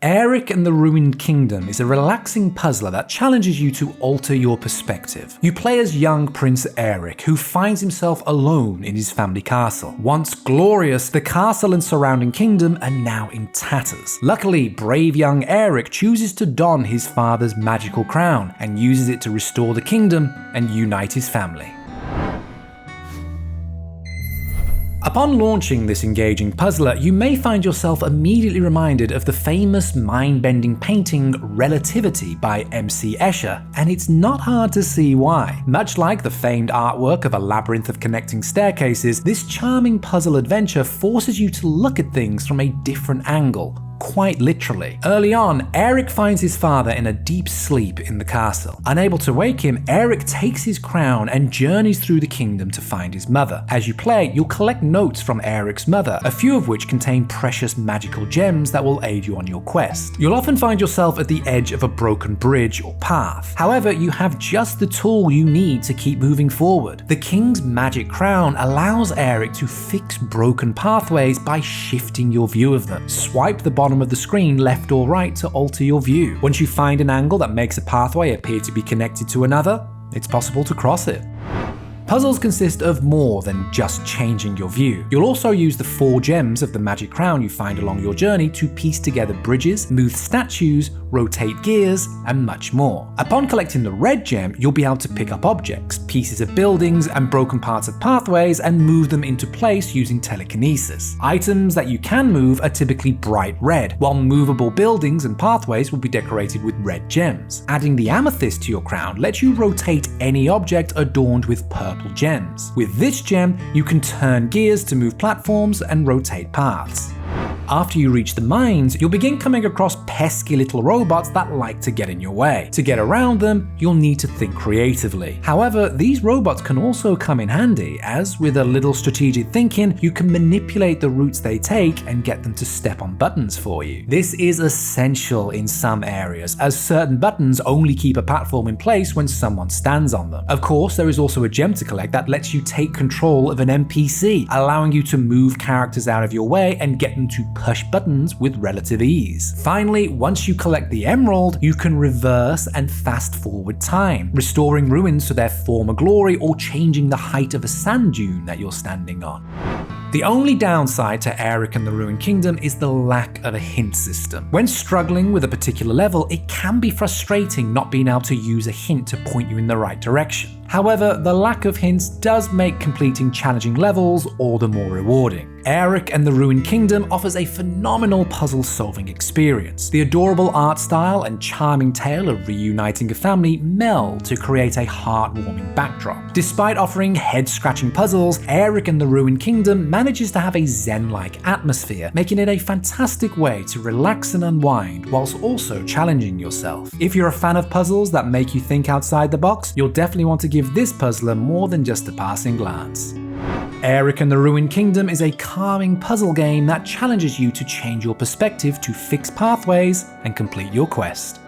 AARIK and the Ruined Kingdom is a relaxing puzzler that challenges you to alter your perspective. You play as young Prince AARIK, who finds himself alone in his family castle. Once glorious, the castle and surrounding kingdom are now in tatters. Luckily, brave young AARIK chooses to don his father's magical crown and uses it to restore the kingdom and unite his family. Upon launching this engaging puzzler, you may find yourself immediately reminded of the famous mind-bending painting Relativity by MC Escher, and it's not hard to see why. Much like the famed artwork of a labyrinth of connecting staircases, this charming puzzle adventure forces you to look at things from a different angle. Quite literally. Early on, AARIK finds his father in a deep sleep in the castle. Unable to wake him, AARIK takes his crown and journeys through the kingdom to find his mother. As you play, you'll collect notes from AARIK's mother, a few of which contain precious magical gems that will aid you on your quest. You'll often find yourself at the edge of a broken bridge or path. However, you have just the tool you need to keep moving forward. The king's magic crown allows AARIK to fix broken pathways by shifting your view of them. Swipe the bottom of the screen left or right to alter your view. Once you find an angle that makes a pathway appear to be connected to another, it's possible to cross it. Puzzles consist of more than just changing your view. You'll also use the 4 gems of the magic crown you find along your journey to piece together bridges, move statues, rotate gears, and much more. Upon collecting the red gem, you'll be able to pick up objects, pieces of buildings, and broken parts of pathways and move them into place using telekinesis. Items that you can move are typically bright red, while movable buildings and pathways will be decorated with red gems. Adding the amethyst to your crown lets you rotate any object adorned with purple gems. With this gem, you can turn gears to move platforms and rotate paths. After you reach the mines, you'll begin coming across pesky little robots that like to get in your way. To get around them, you'll need to think creatively. However, these robots can also come in handy, as with a little strategic thinking, you can manipulate the routes they take and get them to step on buttons for you. This is essential in some areas, as certain buttons only keep a platform in place when someone stands on them. Of course, there is also a gem to collect that lets you take control of an NPC, allowing you to move characters out of your way and get them to push buttons with relative ease. Finally, once you collect the emerald, you can reverse and fast forward time, restoring ruins to their former glory or changing the height of a sand dune that you're standing on. The only downside to AARIK and the Ruined Kingdom is the lack of a hint system. When struggling with a particular level, it can be frustrating not being able to use a hint to point you in the right direction. However, the lack of hints does make completing challenging levels all the more rewarding. AARIK and the Ruined Kingdom offers a phenomenal puzzle-solving experience. The adorable art style and charming tale of reuniting a family meld to create a heartwarming backdrop. Despite offering head-scratching puzzles, AARIK and the Ruined Kingdom manages to have a zen-like atmosphere, making it a fantastic way to relax and unwind whilst also challenging yourself. If you're a fan of puzzles that make you think outside the box, you'll definitely want to give this puzzler more than just a passing glance. AARIK and the Ruined Kingdom is a calming puzzle game that challenges you to change your perspective to fix pathways and complete your quest.